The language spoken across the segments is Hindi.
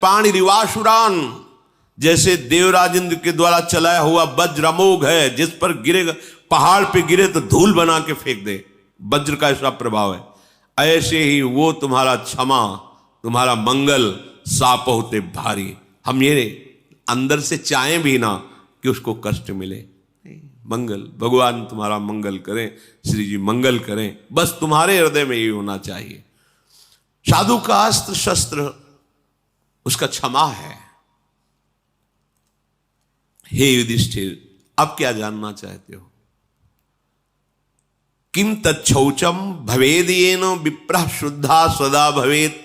पाणी रिवासुरान, जैसे देवराज इंद्र के द्वारा चलाया हुआ वज्र अमोघ है, जिस पर गिरेगा, पहाड़ पे गिरे तो धूल बना के फेंक दे, वज्र का ऐसा प्रभाव है। ऐसे ही वो तुम्हारा क्षमा, तुम्हारा मंगल साप होते भारी। हम ये अंदर से चाहें भी ना कि उसको कष्ट मिले, मंगल, भगवान तुम्हारा मंगल करें, श्री जी मंगल करें, बस तुम्हारे हृदय में ये होना चाहिए। साधु का अस्त्र शस्त्र उसका क्षमा है। हे युधिष्ठिर, अब क्या जानना चाहते हो? किम तच्छौचम भवेदेन विप्रः शुद्धा सदा भवेत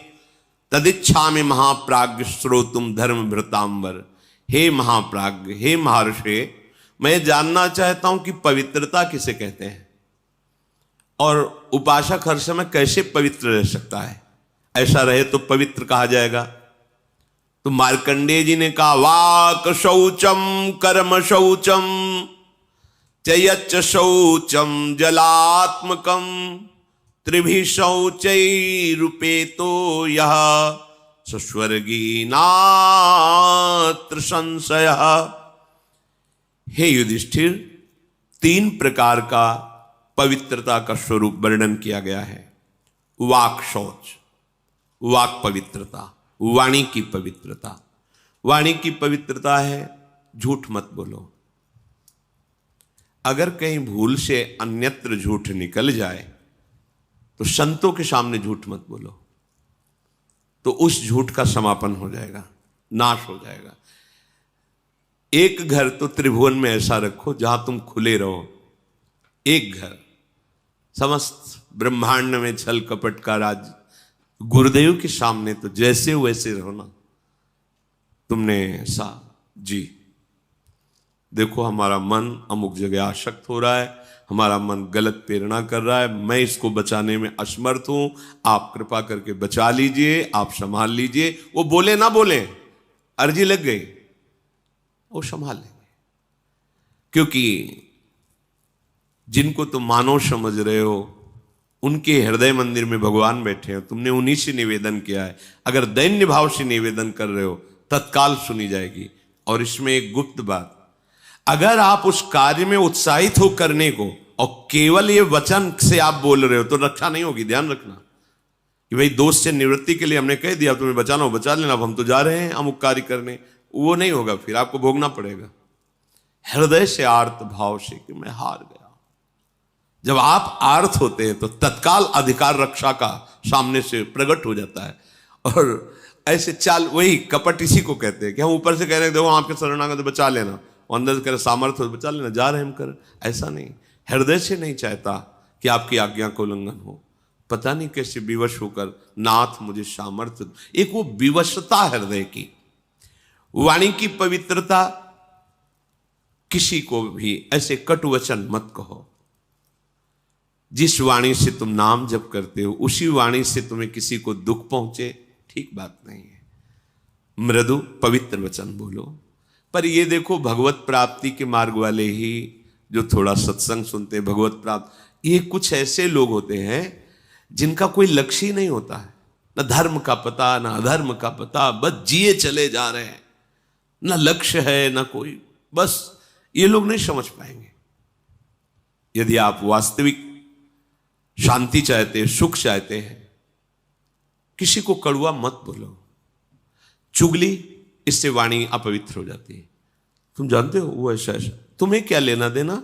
तदिच्छामि महाप्राज्ञ श्रोतुम धर्म भृतांबर। हे महाप्राज्ञ, हे महर्षि, मैं जानना चाहता हूं कि पवित्रता किसे कहते हैं और उपासक हर समय कैसे पवित्र रह सकता है। ऐसा रहे तो पवित्र कहा जाएगा। तो मार्कंडेय जी ने कहा, वाक शौचम कर्म शौचम चयच्च शौचम जलात्मकम त्रिभि शौचैरुपेतो यः स्वर्गी नात्र संशयः। हे युधिष्ठिर, 3 प्रकार का पवित्रता का स्वरूप वर्णन किया गया है। वाक शौच, वाक पवित्रता, वाणी की पवित्रता। वाणी की पवित्रता है झूठ मत बोलो। अगर कहीं भूल से अन्यत्र झूठ निकल जाए तो संतों के सामने झूठ मत बोलो, तो उस झूठ का समापन हो जाएगा, नाश हो जाएगा। एक घर तो त्रिभुवन में ऐसा रखो जहां तुम खुले रहो। एक घर, समस्त ब्रह्मांड में छल कपट का राज, गुरुदेव के सामने तो जैसे वैसे रहो ना। तुमने ऐसा, जी देखो हमारा मन अमुक जगह आसक्त हो रहा है, हमारा मन गलत प्रेरणा कर रहा है, मैं इसको बचाने में असमर्थ हूं, आप कृपा करके बचा लीजिए, आप संभाल लीजिए। वो बोले ना बोले, अर्जी लग गई, वो संभाल लेंगे। क्योंकि जिनको तुम मानव समझ रहे हो उनके हृदय मंदिर में भगवान बैठे हैं, तुमने उन्हीं से निवेदन किया है। अगर दैन्य भाव से निवेदन कर रहे हो तत्काल सुनी जाएगी। और इसमें एक गुप्त बात, अगर आप उस कार्य में उत्साहित हो करने को और केवल ये वचन से आप बोल रहे हो तो रक्षा नहीं होगी। ध्यान रखना कि भाई दोष से निवृत्ति के लिए हमने कह दिया, तुम्हें बचाना हो बचा लेना, अब हम तो जा रहे हैं अमुक कार्य करने, वो नहीं होगा, फिर आपको भोगना पड़ेगा। हृदय से आर्त भाव से कि मैं हार गया। जब आप आर्त होते हैं तो तत्काल अधिकार रक्षा का सामने से प्रकट हो जाता है। और ऐसे चाल, वही कपट इसी को कहते हैं कि हम ऊपर से कह रहे हैं देखो आपके शरणागत तो बचा लेना, और अंदर से कह रहे सामर्थ्य हो बचा लेना, जा रहे हम कर। ऐसा नहीं, हृदय से नहीं चाहता कि आपकी आज्ञा का उल्लंघन हो। पता नहीं कैसे विवश होकर, नाथ मुझे सामर्थ्य, एक वो विवशता हृदय की। वाणी की पवित्रता, किसी को भी ऐसे कटु वचन मत कहो। जिस वाणी से तुम नाम जप करते हो उसी वाणी से तुम्हें किसी को दुख पहुंचे, ठीक बात नहीं है। मृदु पवित्र वचन बोलो। पर ये देखो, भगवत प्राप्ति के मार्ग वाले ही जो थोड़ा सत्संग सुनते हैं, भगवत प्राप्त, ये कुछ ऐसे लोग होते हैं जिनका कोई लक्ष्य ही नहीं होता है, न धर्म का पता न अधर्म का पता, बस जिए चले जा रहे हैं, न लक्ष्य है न कोई, बस ये लोग नहीं समझ पाएंगे। यदि आप वास्तविक शांति चाहते हैं, सुख चाहते हैं, किसी को कड़वा मत बोलो। चुगली, इससे वाणी अपवित्र हो जाती है। तुम जानते हो वो ऐसा ऐसा, तुम्हें क्या लेना देना,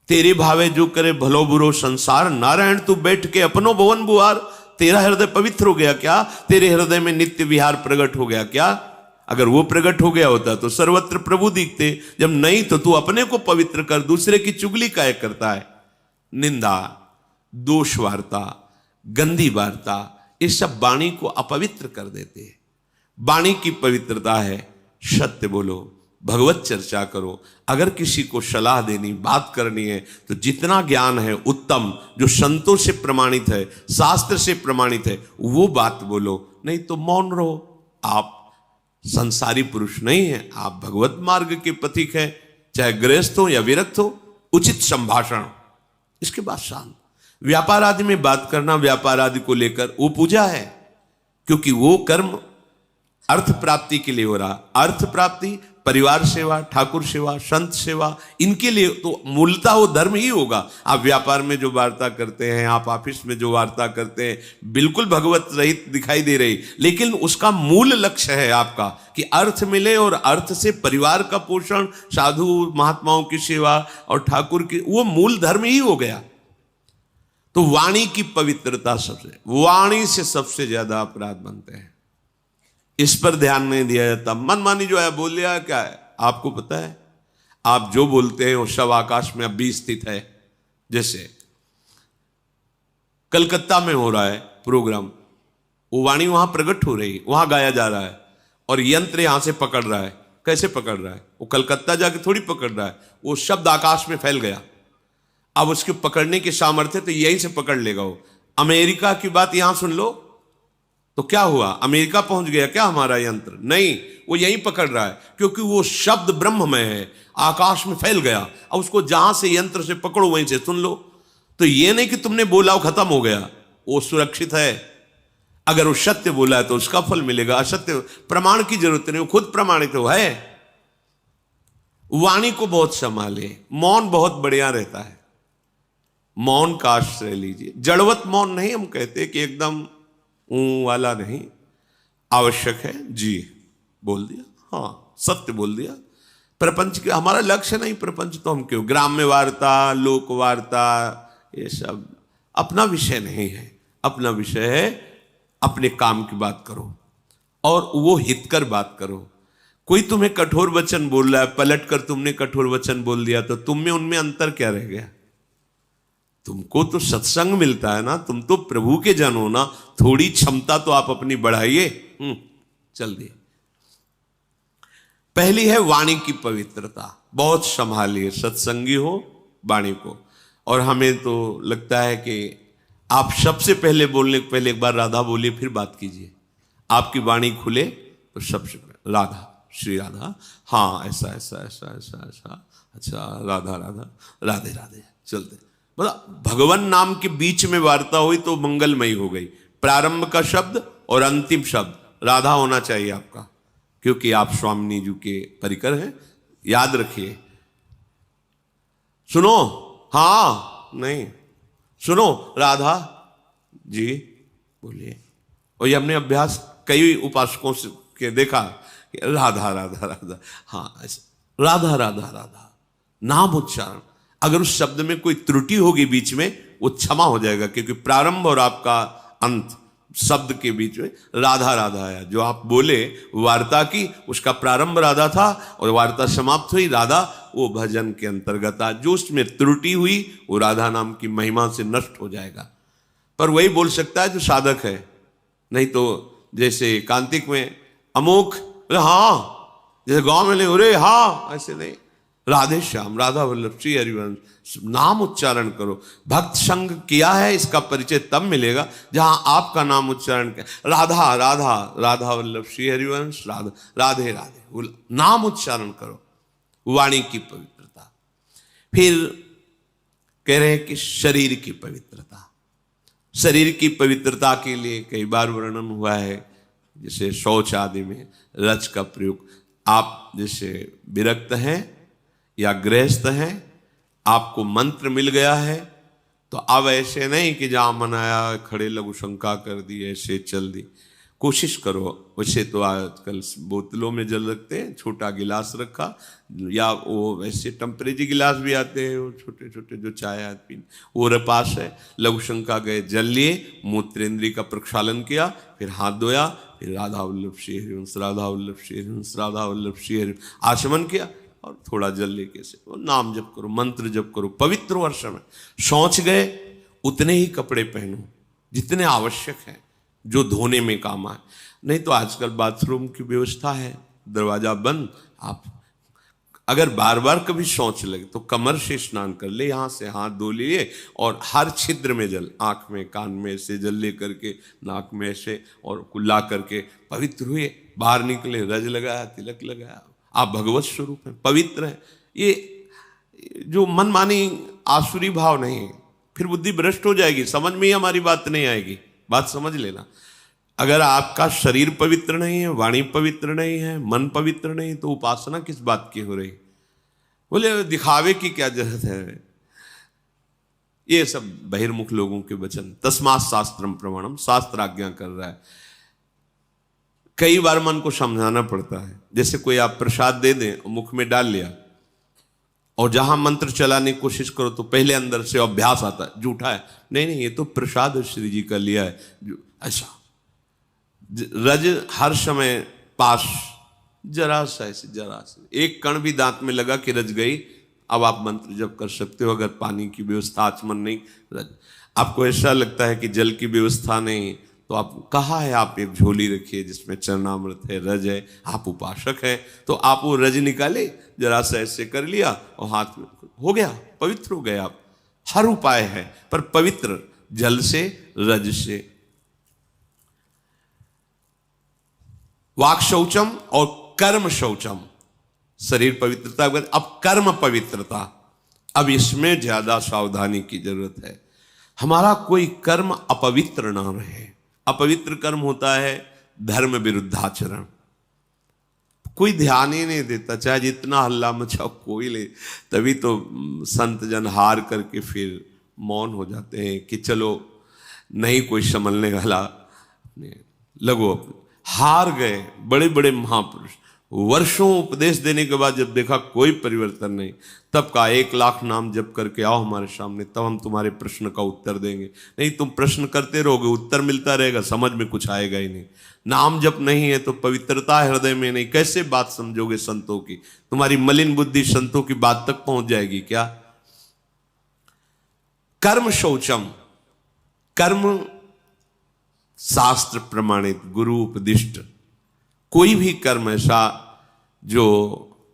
तेरे भावे जो करे भलो बुरो संसार, नारायण तू बैठ के अपनो भवन बुहार। तेरा हृदय पवित्र हो गया क्या? तेरे हृदय में नित्य विहार प्रकट हो गया क्या? अगर वो प्रकट हो गया होता तो सर्वत्र प्रभु दिखते। जब नहीं तो तू अपने को पवित्र कर, दूसरे की चुगली काहे करता है? निंदा, दोष वार्ता, गंदी वार्ता, ये सब वाणी को अपवित्र कर देते हैं। वाणी की पवित्रता है सत्य बोलो, भगवत चर्चा करो। अगर किसी को सलाह देनी, बात करनी है तो जितना ज्ञान है उत्तम, जो संतों से प्रमाणित है, शास्त्र से प्रमाणित है, वो बात बोलो। नहीं तो मौन रहो। आप संसारी पुरुष नहीं है, आप भगवत मार्ग के पथिक हैं। चाहे गृहस्थ हो या विरक्त हो, उचित संभाषण, इसके बाद शांत। व्यापार आदि में बात करना, व्यापार आदि को लेकर वो पूजा है, क्योंकि वो कर्म अर्थ प्राप्ति के लिए हो रहा। अर्थ प्राप्ति, परिवार सेवा, ठाकुर सेवा, संत सेवा, इनके लिए तो मूलतः वो धर्म ही होगा। आप व्यापार में जो वार्ता करते हैं, आप ऑफिस में जो वार्ता करते हैं, बिल्कुल भगवत रहित दिखाई दे रही, लेकिन उसका मूल लक्ष्य है आपका कि अर्थ मिले, और अर्थ से परिवार का पोषण, साधु महात्माओं की सेवा और ठाकुर की, वो मूल धर्म ही हो गया। तो वाणी की पवित्रता सबसे, वाणी से सबसे ज्यादा अपराध बनते हैं, इस पर ध्यान नहीं दिया जाता। मनमानी जो है बोल लिया, क्या है आपको पता है? आप जो बोलते हैं वो सब आकाश में अभी स्थित है। जैसे कलकत्ता में हो रहा है प्रोग्राम, वो वाणी वहां प्रकट हो रही, वहां गाया जा रहा है, और यंत्र यहां से पकड़ रहा है। कैसे पकड़ रहा है? वो कलकत्ता जाके थोड़ी पकड़ रहा है, वो शब्द आकाश में फैल गया। अब उसके पकड़ने की सामर्थ्य तो यहीं से पकड़ लेगा वो। अमेरिका की बात यहां सुन लो, तो क्या हुआ? अमेरिका पहुंच गया क्या हमारा यंत्र? नहीं, वो यहीं पकड़ रहा है, क्योंकि वो शब्द ब्रह्ममय है, आकाश में फैल गया। अब उसको जहां से यंत्र से पकड़ो वहीं से सुन लो। तो ये नहीं कि तुमने बोला वो खत्म हो गया, वो सुरक्षित है। अगर वो सत्य बोला है तो उसका फल मिलेगा, असत्य प्रमाण की जरूरत नहीं, वो खुद प्रमाणित तो है। वाणी को बहुत संभाले, मौन बहुत बढ़िया रहता है, मौन का आश्रय लीजिए। जड़वत मौन नहीं हम कहते कि एकदम वाला नहीं, आवश्यक है जी, बोल दिया, हाँ सत्य बोल दिया। प्रपंच के हमारा लक्ष्य नहीं, प्रपंच तो हम क्यों, ग्राम्य वार्ता, लोक वार्ता, ये सब अपना विषय नहीं है। अपना विषय है अपने काम की बात करो, और वो हितकर बात करो। कोई तुम्हें कठोर वचन बोल रहा है, पलट कर तुमने कठोर वचन बोल दिया, तो तुम में उनमें अंतर क्या रह गया? तुमको तो सत्संग मिलता है ना, तुम तो प्रभु के जन हो ना, थोड़ी क्षमता तो आप अपनी बढ़ाइए। चल दिए। पहली है वाणी की पवित्रता, बहुत संभालिए, सत्संगी हो वाणी को। और हमें तो लगता है कि आप सबसे पहले बोलने के पहले एक बार राधा बोलिए, फिर बात कीजिए। आपकी वाणी खुले तो सबसे पहले राधा, श्री राधा, हाँ ऐसा ऐसा ऐसा ऐसा ऐसा, अच्छा राधा राधा, राधे राधे, चलते। मतलब भगवान नाम के बीच में वार्ता हुई तो मंगलमयी हो गई। प्रारंभ का शब्द और अंतिम शब्द राधा होना चाहिए आपका, क्योंकि आप स्वामिनी जी के परिकर हैं। याद रखिए, सुनो, हाँ नहीं, सुनो राधा जी बोलिए। और ये हमने अभ्यास कई उपासकों से के देखा कि राधा राधा राधा, हाँ ऐसा राधा राधा राधा, नाम उच्चारण। अगर उस शब्द में कोई त्रुटि होगी बीच में, वो क्षमा हो जाएगा, क्योंकि प्रारंभ और आपका अंत शब्द के बीच में राधा राधा आया। जो आप बोले वार्ता की, उसका प्रारंभ राधा था और वार्ता समाप्त हुई राधा, वो भजन के अंतर्गत आ। जो उसमें त्रुटि हुई वो राधा नाम की महिमा से नष्ट हो जाएगा। पर वही बोल सकता है जो साधक है, नहीं तो जैसे कांतिक में अमोक, हाँ, जैसे गांव में नहीं, अरे हाँ, ऐसे नहीं। राधे श्याम, राधा वल्लभ, श्री हरिवंश, नाम उच्चारण करो। भक्त संग किया है, इसका परिचय तब मिलेगा जहां आपका नाम उच्चारण किया। राधा राधा, राधा वल्लभ, श्री हरिवंश, राधा राधे राधे, नाम उच्चारण करो। वाणी की पवित्रता। फिर कह रहे हैं कि शरीर की पवित्रता। शरीर की पवित्रता के लिए कई बार वर्णन हुआ है, जैसे शौच आदि में रज का प्रयोग। आप जैसे विरक्त हैं या गृहस्थ हैं, आपको मंत्र मिल गया है, तो अब ऐसे नहीं कि जहां मनाया खड़े लघु शंका कर दी, ऐसे चल दी। कोशिश करो। वैसे तो आजकल बोतलों में जल रखते हैं, छोटा गिलास रखा, या वो वैसे टेम्परेरी गिलास भी आते हैं, वो छोटे छोटे जो चाय आती, वो पास है। लघु शंका गए, जल लिए, मूत्रेंद्रिय का प्रक्षालन किया, फिर हाथ धोया, फिर राधा वल्लभ श्री हरिवंश, राधा वल्लभ श्री हरिवंश, राधा वल्लभ श्री हरिवंश आचमन किया, और थोड़ा जल लेके से वो नाम जप करो, मंत्र जप करो, पवित्र हो हर समय। शौच गए, उतने ही कपड़े पहनो जितने आवश्यक हैं, जो धोने में काम आए। नहीं तो आजकल बाथरूम की व्यवस्था है, दरवाजा बंद, आप अगर बार बार कभी शौच लगे तो कमर से स्नान कर ले, यहाँ से हाथ धो लिए, और हर छिद्र में जल, आंख में कान में ऐसे जल ले करके, नाक में ऐसे, और कुल्ला करके पवित्र हुए। बाहर निकले, रज लगाया, तिलक लगाया, आप भगवत स्वरूप हैं, पवित्र हैं। ये जो मनमानी आसुरी भाव नहीं, फिर बुद्धि भ्रष्ट हो जाएगी, समझ में ही हमारी बात नहीं आएगी। बात समझ लेना। अगर आपका शरीर पवित्र नहीं है, वाणी पवित्र नहीं है, मन पवित्र नहीं, तो उपासना किस बात की हो रही? बोले दिखावे की क्या जरूरत है? ये सब बहिर्मुख लोगों के वचन। तस्मात् शास्त्रम प्रमाणम, शास्त्र आज्ञा कर रहा है। कई बार मन को समझाना पड़ता है। जैसे कोई आप प्रसाद दे दें और मुख में डाल लिया, और जहां मंत्र चलाने की कोशिश करो तो पहले अंदर से अभ्यास आता है, झूठा है, नहीं नहीं ये तो प्रसाद श्री जी का लिया है, ऐसा रज हर समय पास, जरा सा ऐसे, जरा सा एक कण भी दांत में लगा कि रज गई। अब आप मंत्र जप कर सकते हो, अगर पानी की व्यवस्था आचमन नहीं, रज। आपको ऐसा लगता है कि जल की व्यवस्था नहीं, तो आप कहा है आप एक झोली रखिए जिसमें चरणामृत है, रज है, आप उपासक हैं, तो आप वो रज निकाले, जरा सा ऐसे कर लिया और हाथ में हो गया, पवित्र हो गए आप। हर उपाय है, पर पवित्र जल से, रज से। वाक शौचम और कर्म शौचम, शरीर पवित्रता। अब कर्म पवित्रता, अब इसमें ज्यादा सावधानी की जरूरत है। हमारा कोई कर्म अपवित्र ना रहे। अपवित्र कर्म होता है धर्म विरुद्धाचरण, कोई ध्यान ही नहीं देता, चाहे जितना हल्ला मचाओ कोई ले। तभी तो संत जन हार करके फिर मौन हो जाते हैं कि चलो नहीं कोई संभलने वाला, लगो हार गए। बड़े बड़े महापुरुष वर्षों उपदेश देने के बाद जब देखा कोई परिवर्तन नहीं, तब का 1,00,000 नाम जप करके आओ हमारे सामने, तब हम तुम्हारे प्रश्न का उत्तर देंगे। नहीं तुम प्रश्न करते रहोगे, उत्तर मिलता रहेगा, समझ में कुछ आएगा ही नहीं। नाम जप नहीं है तो पवित्रता हृदय में नहीं, कैसे बात समझोगे संतों की? तुम्हारी मलिन बुद्धि संतों की बात तक पहुंच जाएगी क्या? कर्म शौचम, कर्म शास्त्र प्रमाणित, गुरु उपदिष्ट। कोई भी कर्म ऐसा जो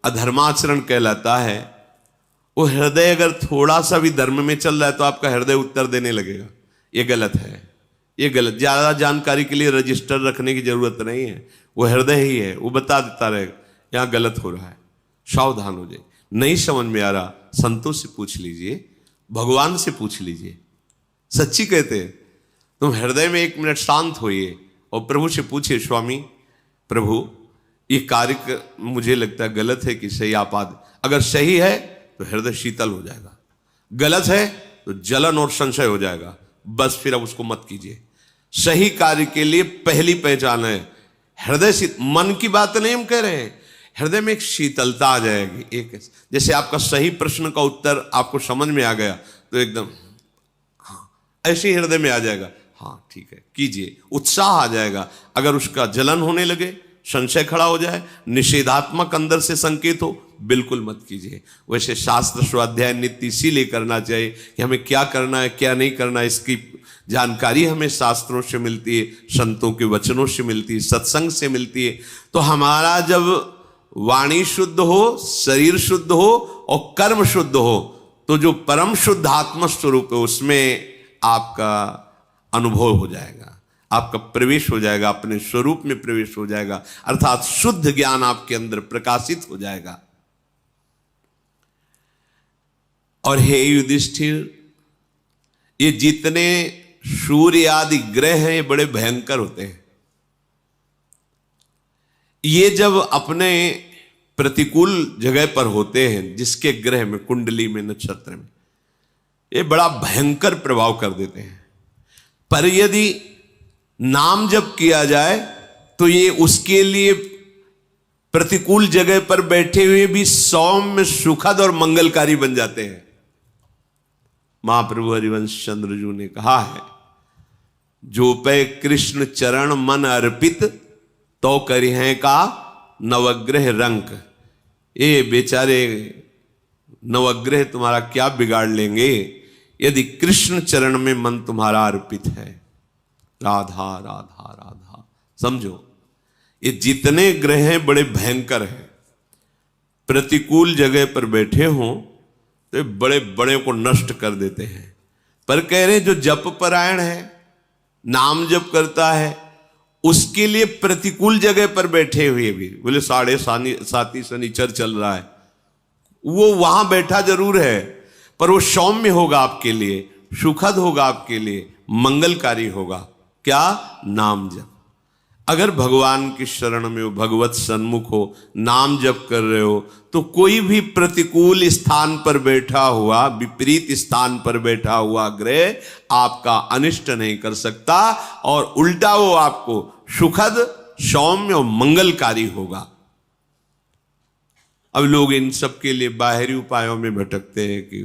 अधर्माचरण कहलाता है, वो हृदय अगर थोड़ा सा भी धर्म में चल रहा है तो आपका हृदय उत्तर देने लगेगा। ये गलत है, ये गलत। ज्यादा जानकारी के लिए रजिस्टर रखने की जरूरत नहीं है, वो हृदय ही है, वो बता देता रहेगा यहां गलत हो रहा है, सावधान हो जाए। नहीं समझ में आ रहा, संतों से पूछ लीजिए, भगवान से पूछ लीजिए। सच्ची कहते हैं, तुम हृदय में 1 मिनट शांत होइए और प्रभु से पूछिए, स्वामी प्रभु ये कार्य मुझे लगता है गलत है कि सही, आप अगर सही है तो हृदय शीतल हो जाएगा, गलत है तो जलन और संशय हो जाएगा। बस फिर अब उसको मत कीजिए। सही कार्य के लिए पहली पहचान है हृदय शीत। मन की बात नहीं हम कह रहे हैं, हृदय में एक शीतलता आ जाएगी। एक जैसे आपका सही प्रश्न का उत्तर आपको समझ में आ गया तो एकदम हाँ, ऐसे हृदय में आ जाएगा, हाँ ठीक है कीजिए, उत्साह आ जाएगा। अगर उसका जलन होने लगे, संशय खड़ा हो जाए, निषेधात्मक अंदर से संकेत हो, बिल्कुल मत कीजिए। वैसे शास्त्र स्वाध्याय नित्य इसीलिए करना चाहिए कि हमें क्या करना है क्या नहीं करना है, इसकी जानकारी हमें शास्त्रों से मिलती है, संतों के वचनों से मिलती है, सत्संग से मिलती है। तो हमारा जब वाणी शुद्ध हो, शरीर शुद्ध हो और कर्म शुद्ध हो, तो जो परम शुद्ध आत्म स्वरूप है उसमें आपका अनुभव हो जाएगा, आपका प्रवेश हो जाएगा, अपने स्वरूप में प्रवेश हो जाएगा, अर्थात शुद्ध ज्ञान आपके अंदर प्रकाशित हो जाएगा। और हे युधिष्ठिर, ये जितने सूर्य आदि ग्रह हैं ये बड़े भयंकर होते हैं। ये जब अपने प्रतिकूल जगह पर होते हैं, जिसके ग्रह में, कुंडली में, नक्षत्र में, ये बड़ा भयंकर प्रभाव कर देते हैं। पर यदि नाम जप किया जाए तो ये उसके लिए प्रतिकूल जगह पर बैठे हुए भी सौम्य, सुखद और मंगलकारी बन जाते हैं। महाप्रभु हरिवंश चंद्र जी ने कहा है, जो पे कृष्ण चरण मन अर्पित तो करिहे का नवग्रह रंक। ये बेचारे नवग्रह तुम्हारा क्या बिगाड़ लेंगे यदि कृष्ण चरण में मन तुम्हारा अर्पित है। राधा राधा राधा, समझो ये जितने ग्रह हैं बड़े भयंकर हैं। प्रतिकूल जगह पर बैठे हों तो बड़े बड़े को नष्ट कर देते हैं। पर कह रहे जो जप परायण है, नाम जप करता है, उसके लिए प्रतिकूल जगह पर बैठे हुए भी, बोले 7.5 शनिचर चल रहा है, वो वहां बैठा जरूर है पर वो सौम्य होगा आपके लिए, सुखद होगा आपके लिए, मंगलकारी होगा। क्या? नाम जप। अगर भगवान की शरण में हो, भगवत सन्मुख हो, नाम जप कर रहे हो, तो कोई भी प्रतिकूल स्थान पर बैठा हुआ, विपरीत स्थान पर बैठा हुआ ग्रह आपका अनिष्ट नहीं कर सकता, और उल्टा वो आपको सुखद, सौम्य और मंगलकारी होगा। अब लोग इन सब के लिए बाहरी उपायों में भटकते हैं कि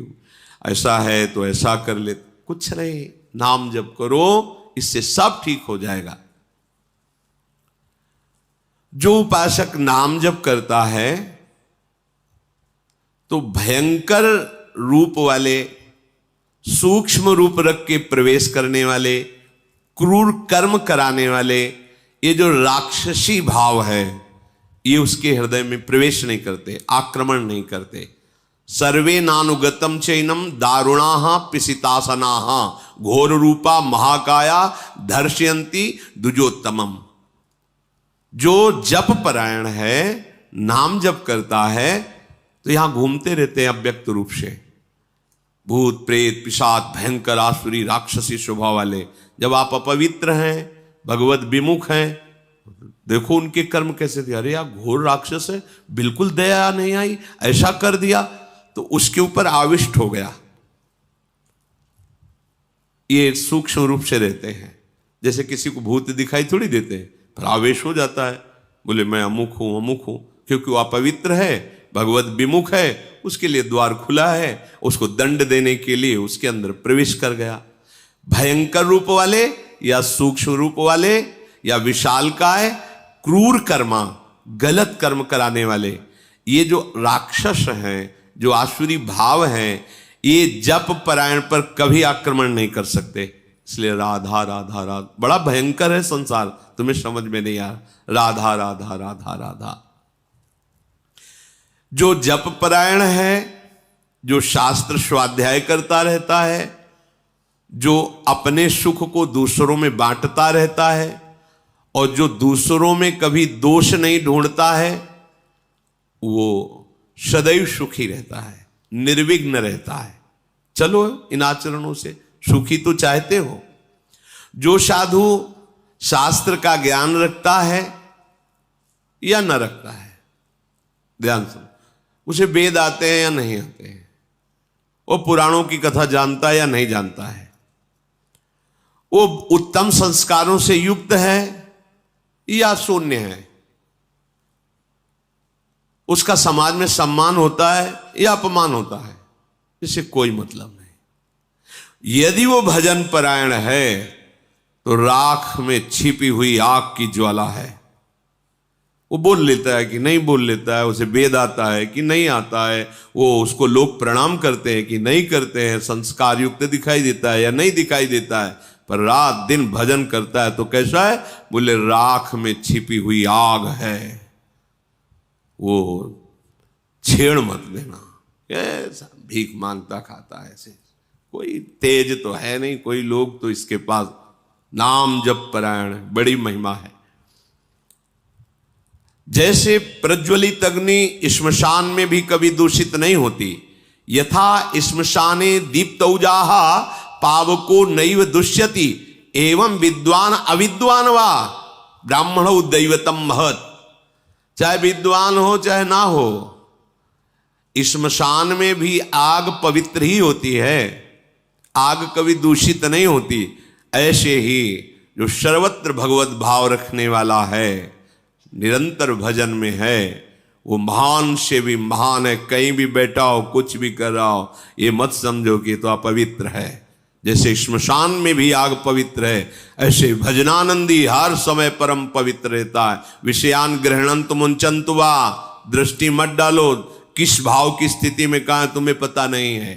ऐसा है तो ऐसा कर ले। कुछ नहीं, नाम जप करो, इससे सब ठीक हो जाएगा। जो उपासक नाम जप करता है तो भयंकर रूप वाले, सूक्ष्म रूप रख के प्रवेश करने वाले, क्रूर कर्म कराने वाले, ये जो राक्षसी भाव है, ये उसके हृदय में प्रवेश नहीं करते, आक्रमण नहीं करते। सर्वे नानुगतम चैनम दारुणाहा पिसितासनाहा घोर रूपा महाकाया धर्षयंती द्विजोत्तमम। जो जप परायण है, नाम जप करता है, तो यहां घूमते रहते हैं अव्यक्त रूप से, भूत प्रेत पिशाच भयंकर आसुरी राक्षसी स्वभाव वाले। जब आप अपवित्र हैं, भगवत विमुख हैं, देखो उनके कर्म कैसे थे। अरे यार घोर राक्षस है, बिल्कुल दया नहीं आई, ऐसा कर दिया, तो उसके ऊपर आविष्ट हो गया। ये सूक्ष्म रूप से रहते हैं। जैसे किसी को भूत दिखाई थोड़ी देते हैं, पर आवेश हो जाता है, बोले मैं अमुक हूं, क्योंकि वो अपवित्र है, भगवत विमुख है, उसके लिए द्वार खुला है, उसको दंड देने के लिए उसके अंदर प्रवेश कर गया। भयंकर रूप वाले या सूक्ष्म रूप वाले या विशालकाय क्रूर कर्मा, गलत कर्म कराने वाले, ये जो राक्षस हैं, जो आसुरी भाव हैं, ये जप परायण पर कभी आक्रमण नहीं कर सकते। इसलिए राधा राधा राधा, बड़ा भयंकर है संसार, तुम्हें समझ में नहीं आ रहा। राधा राधा राधा राधा। जो जप परायण है, जो शास्त्र स्वाध्याय करता रहता है, जो अपने सुख को दूसरों में बांटता रहता है, और जो दूसरों में कभी दोष नहीं ढूंढता है, वो सदैव सुखी रहता है, निर्विघ्न रहता है। चलो इन आचरणों से सुखी तो चाहते हो। जो साधु शास्त्र का ज्ञान रखता है या न रखता है, ध्यान सुनो, उसे वेद आते हैं या नहीं आते हैं, वो पुराणों की कथा जानता है या नहीं जानता है, वो उत्तम संस्कारों से युक्त है या शून्य है, उसका समाज में सम्मान होता है या अपमान होता है, इससे कोई मतलब नहीं। यदि वो भजन परायण है तो राख में छिपी हुई आग की ज्वाला है। वो बोल लेता है कि नहीं बोल लेता है, उसे वेद आता है कि नहीं आता है, वो उसको लोग प्रणाम करते हैं कि नहीं करते हैं, संस्कार युक्त दिखाई देता है या नहीं दिखाई देता है, पर रात दिन भजन करता है तो कैसा है? बोले राख में छिपी हुई आग है, वो छेड़ मत देना। ऐसा भीख मांगता खाता है, ऐसे कोई तेज तो है नहीं, कोई लोग तो इसके पास नाम जप परायण, बड़ी महिमा है। जैसे प्रज्वलित अग्नि श्मशान में भी कभी दूषित नहीं होती, यथा श्मशाने दीप्तौजाः पावको नैव दुष्यति, एवं विद्वान अविद्वान वा ब्राह्मणो दैवतम महत्। चाहे विद्वान हो चाहे ना हो, श्मशान में भी आग पवित्र ही होती है, आग कभी दूषित नहीं होती। ऐसे ही जो सर्वत्र भगवत भाव रखने वाला है, निरंतर भजन में है, वो महान से भी महान है। कहीं भी बैठा हो, कुछ भी कर रहा हो, ये मत समझो कि तो अपवित्र है। जैसे श्मशान में भी आग पवित्र है, ऐसे भजनानंदी हर समय परम पवित्र रहता है। विषयान ग्रहणंत मुंचंत वा, दृष्टि मत डालो, किस भाव की स्थिति में कहाँ तुम्हें पता नहीं है।